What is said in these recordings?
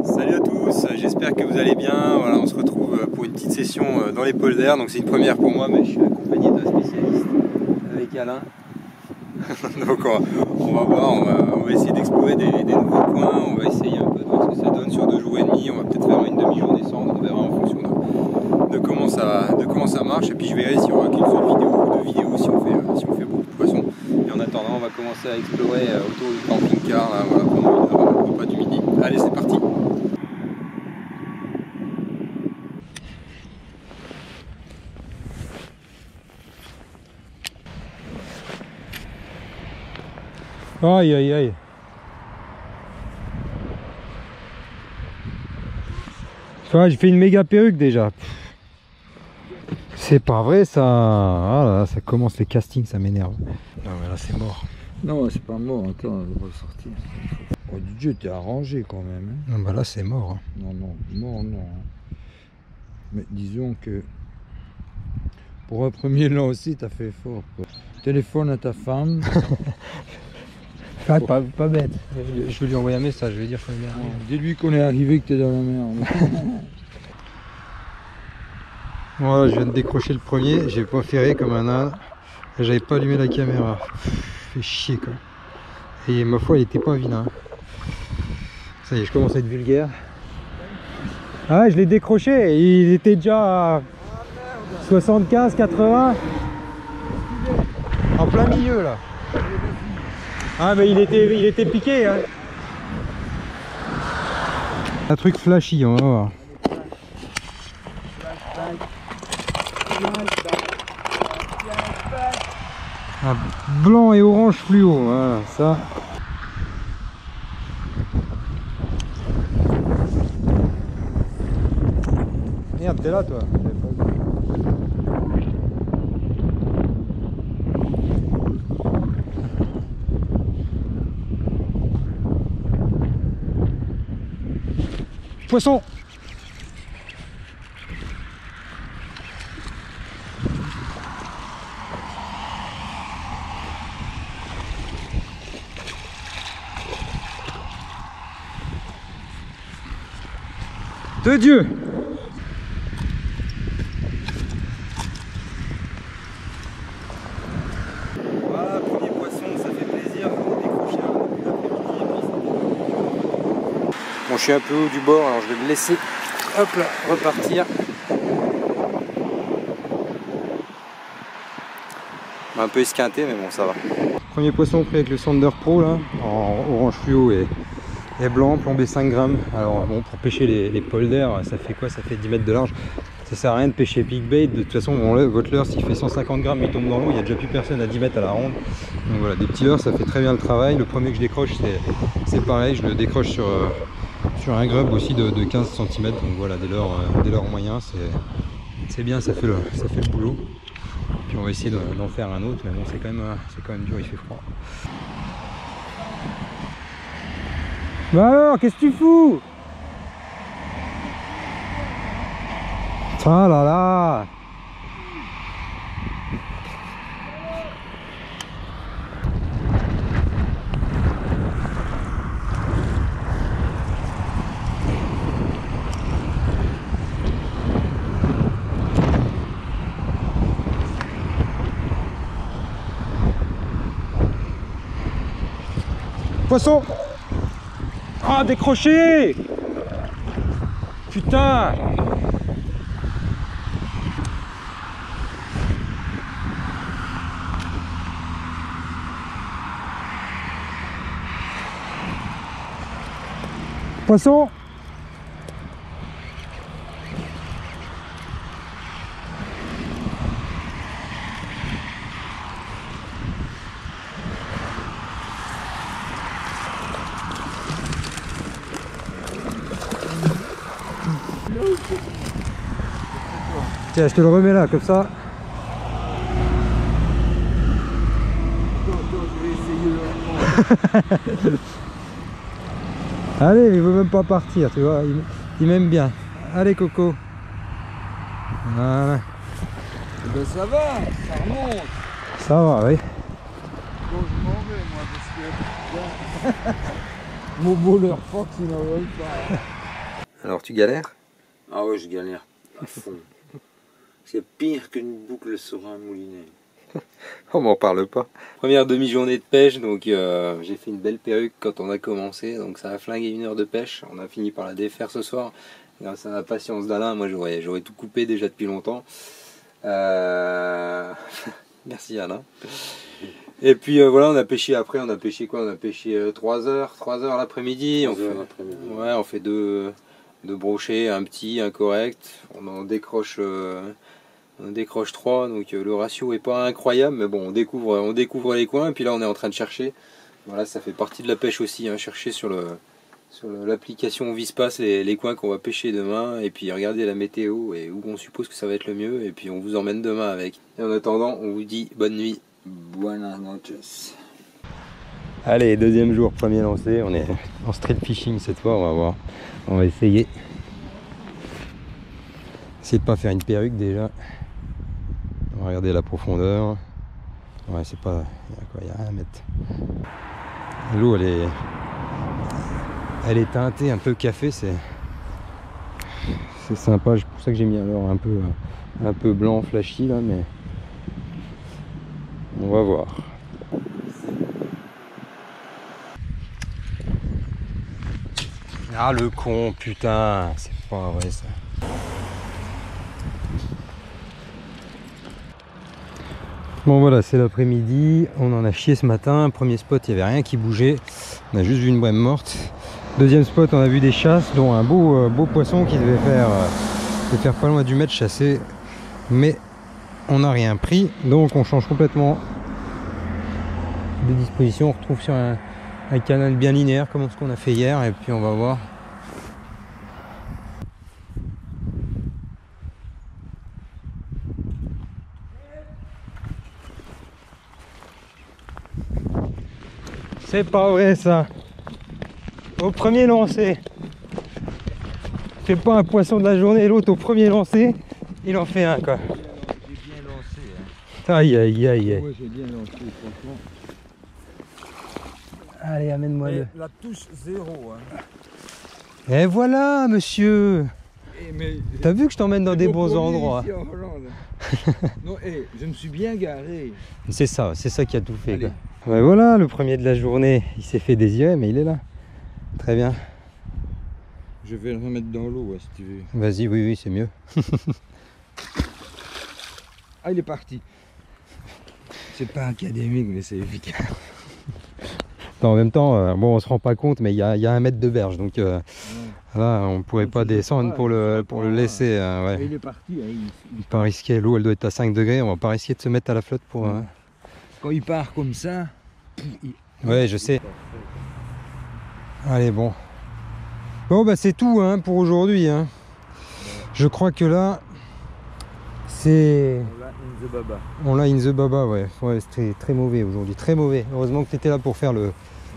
Salut à tous, j'espère que vous allez bien. Voilà, on se retrouve pour une petite session dans les polders. Donc c'est une première pour moi, mais je suis accompagné d'un spécialiste avec Alain. Donc on va voir, on va essayer d'explorer des nouveaux coins. On va essayer un peu de voir ce que ça donne sur 2 jours et demi. On va peut-être faire une demi-journée sans, on verra en fonction de comment ça marche. Et puis je verrai s'il y aura qu'une seule vidéo si on fait beaucoup de poissons. Et en attendant, on va commencer à explorer autour du camping-car là, voilà, pendant une heure, au repas du midi. Allez, c'est parti. Aïe aïe aïe. Tu vois, j'ai fait une méga perruque déjà. C'est pas vrai ça. Ah là, ça commence les castings, ça m'énerve. Non mais là c'est mort. Non, c'est pas mort, attends, on va ressortir. Oh Dieu, t'es arrangé quand même. Hein. Non bah là c'est mort. Non, mort non. Mais disons que pour un premier là aussi, t'as fait fort. Quoi. Téléphone à ta femme. Ah, pas bête. Je vais lui envoyer un message, je vais dire qu'on est bien. Dis-lui qu'on est arrivé, que t'es dans la merde. Voilà, je viens de décrocher le premier, j'ai pas ferré comme un âne. J'avais pas allumé la caméra. Fait chier quoi. Et ma foi, il était pas vilain. Ça y est, je commence à être vulgaire. Ah ouais, je l'ai décroché, il était déjà à 75, 80. En plein milieu là. Ah mais il était piqué hein. Un truc flashy, on va voir. Un blanc et orange fluo, voilà ça. Merde, t'es là toi. Poisson. De Dieu. Voilà, premier poisson, ça fait plaisir. On a décroché un début d'après-midi. Bon, je suis un peu haut du bord, alors je vais me laisser hop là, repartir. Un peu esquinté, mais bon, ça va. Premier poisson pris avec le Sander Pro là, en orange fluo et blanc, plombé 5 grammes. Alors bon, pour pêcher les polders, ça fait quoi? Ça fait 10 mètres de large. Ça sert à rien de pêcher pig bait. De toute façon, bon, votre leurre, s'il fait 150 grammes, il tombe dans l'eau. Il n'y a déjà plus personne à 10 mètres à la ronde. Donc voilà, des petits leurres, ça fait très bien le travail. Le premier que je décroche, c'est pareil. Je le décroche sur un grub aussi de 15 cm. Donc voilà, des leurres moyens. C'est bien, ça fait le boulot. Puis on va essayer d'en faire un autre. Mais bon, c'est quand même dur, il fait froid. Bah alors, qu'est-ce que tu fous? Ah là là. Poisson. Ah, décroché. Putain. Poisson. Tiens, je te le remets là, comme ça. Allez, il veut même pas partir, tu vois, il m'aime bien. Allez Coco. Voilà. Eh ben ça va, ça remonte. Ça va, oui. Bon, je m'en vais moi parce que... Mon bonheur Fox, il n'en veut pas. Alors tu galères? Ah ouais, je galère à fond. C'est pire qu'une boucle sur un moulinet. On m'en parle pas. Première demi-journée de pêche, donc j'ai fait une belle perruque quand on a commencé, donc ça a flingué 1 heure de pêche. On a fini par la défaire ce soir. Grâce à la patience d'Alain, moi j'aurais tout coupé déjà depuis longtemps. Merci Alain. Et puis voilà, on a pêché après, on a pêché quoi? On a pêché 3 heures l'après-midi. Ouais, on fait deux brochets, un petit, un correct. On en décroche 3, donc le ratio est pas incroyable, mais bon, on découvre les coins, et puis là on est en train de chercher. Voilà, ça fait partie de la pêche aussi, hein, chercher sur l'application Vispass les coins qu'on va pêcher demain, et puis regarder la météo et où on suppose que ça va être le mieux, et puis on vous emmène demain avec. Et en attendant, on vous dit bonne nuit. Buenas noches. Allez, deuxième jour, premier lancé, on est en street fishing cette fois, on va voir. On va essayer. Essayer de pas faire une perruque déjà. On va regarder la profondeur. Ouais, c'est pas... Il y a rien à mettre. L'eau, elle est teintée un peu café, c'est sympa. C'est pour ça que j'ai mis alors un peu blanc flashy là, mais on va voir. Ah le con, putain, c'est pas vrai ça. Bon voilà, c'est l'après-midi, on en a chié ce matin. Premier spot, il n'y avait rien qui bougeait, on a juste vu une brème morte. Deuxième spot, on a vu des chasses, dont un beau poisson qui devait faire pas loin du mètre chassé, mais on n'a rien pris, donc on change complètement de disposition. On retrouve sur un canal bien linéaire comme ce qu'on a fait hier, et puis on va voir. C'est pas vrai ça. Au premier lancé. Fait pas un poisson de la journée et l'autre au premier lancé, il en fait un quoi. J'ai bien lancé. Hein. Aïe aïe aïe. Ouais, j'ai bien lancé, franchement. Allez, amène-moi le. La touche 0. Hein. Et voilà monsieur. Mais t'as vu que je t'emmène dans des bons endroits. Ici en Hollande. Non, je me suis bien garé. C'est ça qui a tout fait. Quoi. Ouais, voilà, le premier de la journée, il s'est fait désirer, mais il est là. Très bien. Je vais le remettre dans l'eau, ouais, si tu veux. Vas-y, oui, c'est mieux. Ah, il est parti. C'est pas académique, mais c'est efficace. En même temps, bon, on se rend pas compte, mais il y a 1 mètre de berge, donc là, on pourrait pas descendre pour le laisser. Ouais. Il est parti. Hein, il pas risquer. L'eau, elle doit être à 5 degrés. On va pas risquer de se mettre à la flotte pour. Quand il part comme ça. Ouais, je sais. Allez, bon. Bon, bah c'est tout hein, pour aujourd'hui. Hein. Je crois que là, c'est. On l'a in the baba, ouais. Ouais, c'était très mauvais aujourd'hui, très mauvais. Heureusement que tu étais là pour faire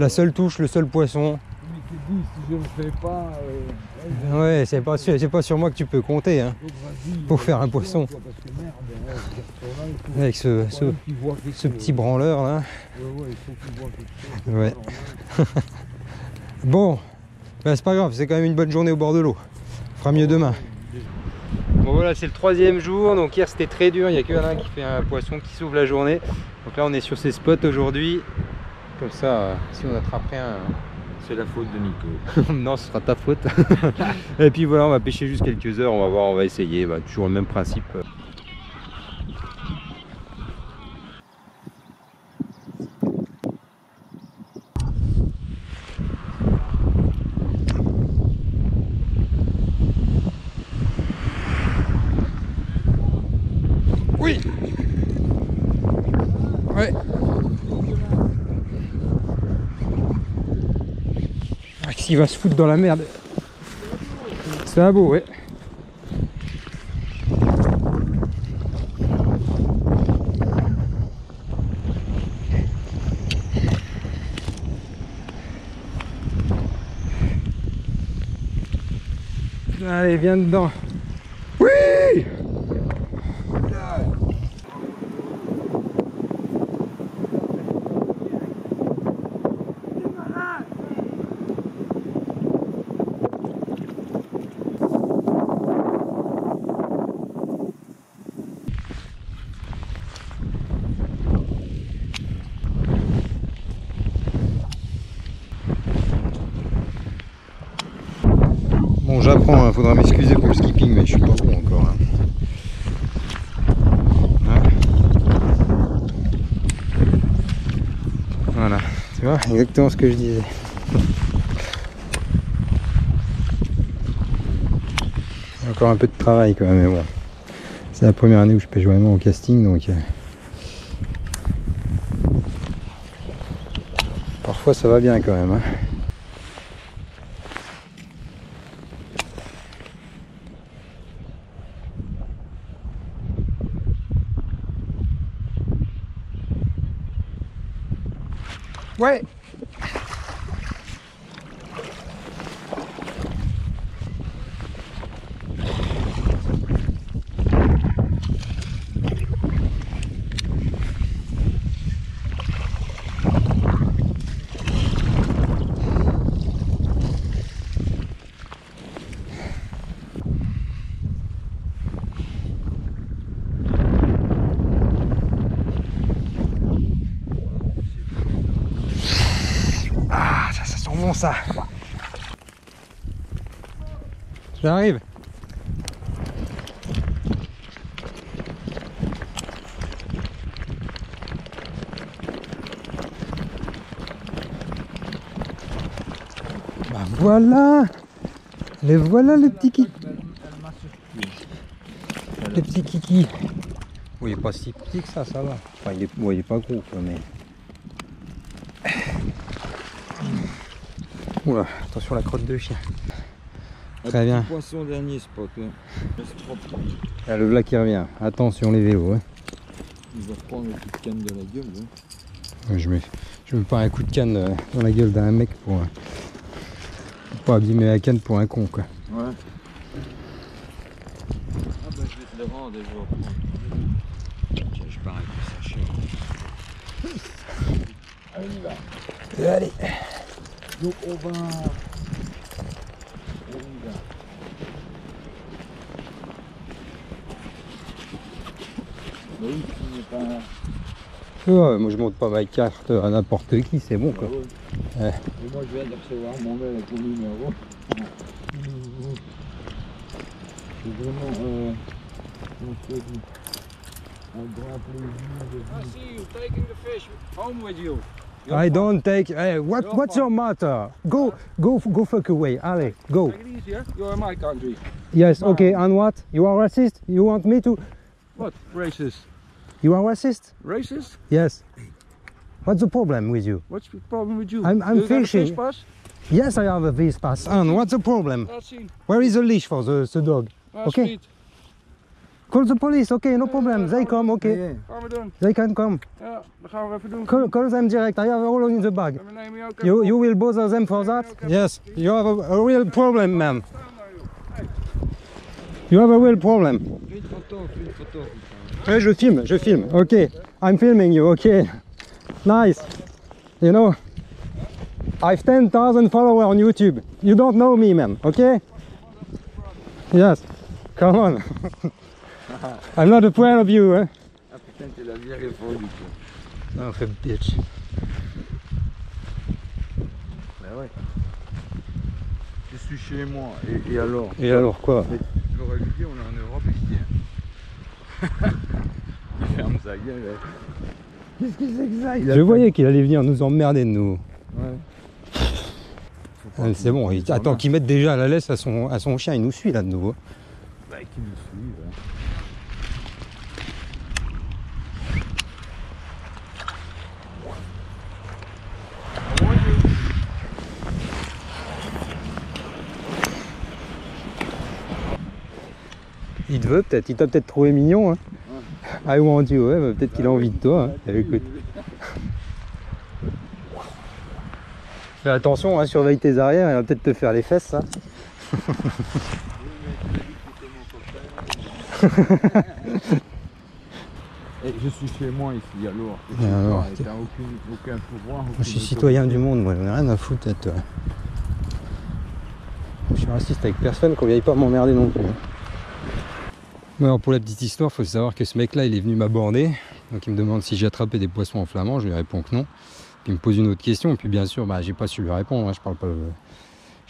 la seule touche, le seul poisson. Mais tu dis, si je ne le fais pas. Ouais, c'est pas sur moi que tu peux compter hein, pour faire un poisson. Avec ce petit branleur là. Ouais. Bon, ben, c'est pas grave, c'est quand même une bonne journée au bord de l'eau. On fera mieux demain. Bon voilà, c'est le 3e jour, donc hier c'était très dur, il n'y a que Alain qui fait un poisson qui s'ouvre la journée. Donc là on est sur ces spots aujourd'hui. Comme ça, si on attraperait un... C'est la faute de Nico. Non, ce sera ta faute. Et puis voilà, on va pêcher juste quelques heures, on va voir, on va essayer. Bah, toujours le même principe. Oui. Ouais. S'il va se foutre dans la merde. C'est un beau, ouais. Allez, viens dedans. Oui! Bon, j'apprends, il faudra m'excuser pour le skipping, mais je suis pas bon encore. Hein. Voilà, tu vois, exactement ce que je disais. Encore un peu de travail quand même, mais bon. C'est la première année où je pêche vraiment au casting, donc parfois ça va bien quand même. Hein. Ouais. Bon ça. J'arrive. Bah voilà. Les voilà les petits kikis. Les petits kikis. Oui, il est pas si petit que ça va. Enfin, il est pas gros quoi, mais. Oula, attention la crotte de chien. Très bien. Poisson dernier spot là. Là, le black qui revient. Attention les vélos. Hein. Il va prendre une petite canne de la gueule. Hein. Je mets pas un coup de canne dans la gueule d'un mec pour pas abîmer la canne pour un con quoi. Ouais. Ah bah je vais te le rendre et je vais reprendre. Tiens, je pars avec le sachet. Allez, on y va. Allez. Donc on va. Oui, tu n'es pas. Ouais, moi je monte pas ma carte à n'importe qui, c'est bon quoi. Ouais. Et moi je viens de recevoir mon mail avec ton numéro. C'est vraiment comment je te dis, un grand plaisir de vivre. I see you taking the fish home with you. I don't take. Hey, what's your matter? Go fuck away. Allez, go. Take it easy, huh? You're in my country. Yes, okay. And what? You are racist? You want me to? What? Racist? You are racist? Racist? Yes. What's the problem with you? What's the problem with you? I'm You got a fishing. fish pass? Yes, I have a fish pass. And what's the problem? Let's see. Where is the leash for the dog? Okay. Speed. Call the police. Okay, no problem. They come. Okay. Gaan we doen. They can come. Ja, dat gaan we even doen. Call them direct. I have all in the bag. En we nemen je ook even You will bother them for that? Yes. You have a real problem, man. staan daar, joh. You have a real problem. Fais une photo. Ouais, je filme. Okay. I'm filming you. Okay. Nice. You know, I've 10,000 followers on YouTube. You don't know me, man. Okay? Yes. Come on. I'm not afraid of you, hein? Ah putain, tu l'as bien répondu toi. Non, fait bitch. Bah ouais. Je suis chez moi, et alors? Et alors quoi? J'aurais lui dit on est en Europe, il tient. Il ferme sa gueule. Qu'est-ce que c'est que ça? Je voyais qu'il allait venir nous emmerder de nous. Ouais. C'est bon, attends qu'il mette déjà la laisse à son chien, il nous suit là de nouveau. Bah qui nous suit, ouais. Il te veut peut-être, il t'a peut-être trouvé mignon. Hein. I want you, ouais, bah, peut-être qu'il a envie de toi. Hein. Écoute. Fais attention, hein, surveille tes arrières, il va peut-être te faire les fesses, ça. Et je suis chez moi ici, alors. Et alors, t'as aucun pouvoir. Moi, je suis citoyen du monde, moi, j'en ai rien à foutre de toi. Je suis raciste avec personne, qu'on vieille pas m'emmerder non plus. Bon, alors pour la petite histoire, il faut savoir que ce mec-là, il est venu m'aborder. Donc il me demande si j'ai attrapé des poissons en flamand, je lui réponds que non. Puis il me pose une autre question, et puis bien sûr, bah, j'ai pas su lui répondre, hein. Je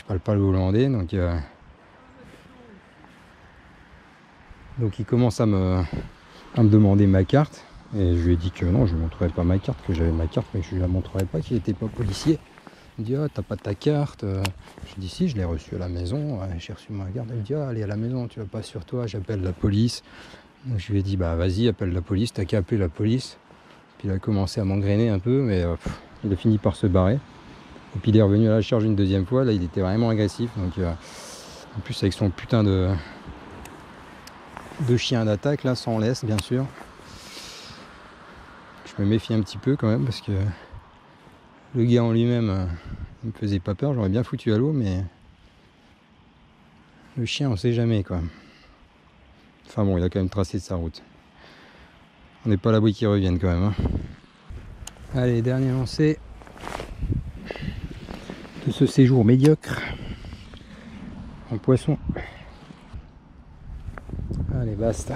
parle pas le hollandais, donc Donc il commence à me demander ma carte. Et je lui ai dit que non, je ne lui montrerai pas ma carte, que j'avais ma carte, mais que je ne lui la montrerai pas, qu'il n'était pas policier. Il me dit, ah, t'as pas ta carte. Je dis, si, je l'ai reçue à la maison. J'ai reçu ma carte. Il me dit, ah, allez à la maison, tu vas pas sur toi, j'appelle la police. Donc je lui ai dit, bah vas-y, appelle la police, t'as qu'à appeler la police. Puis il a commencé à m'engrainer un peu, mais il a fini par se barrer. Et puis il est revenu à la charge une deuxième fois. Là, il était vraiment agressif. Donc, en plus, avec son putain de chien d'attaque, là, sans laisse, bien sûr. Je me méfie un petit peu quand même parce que le gars en lui-même il me faisait pas peur, j'aurais bien foutu à l'eau, mais le chien on sait jamais quoi. Enfin bon, il a quand même tracé de sa route. On n'est pas à l'abri qu'il revienne quand même. Hein. Allez, dernier lancé de ce séjour médiocre en poisson. Allez, basta.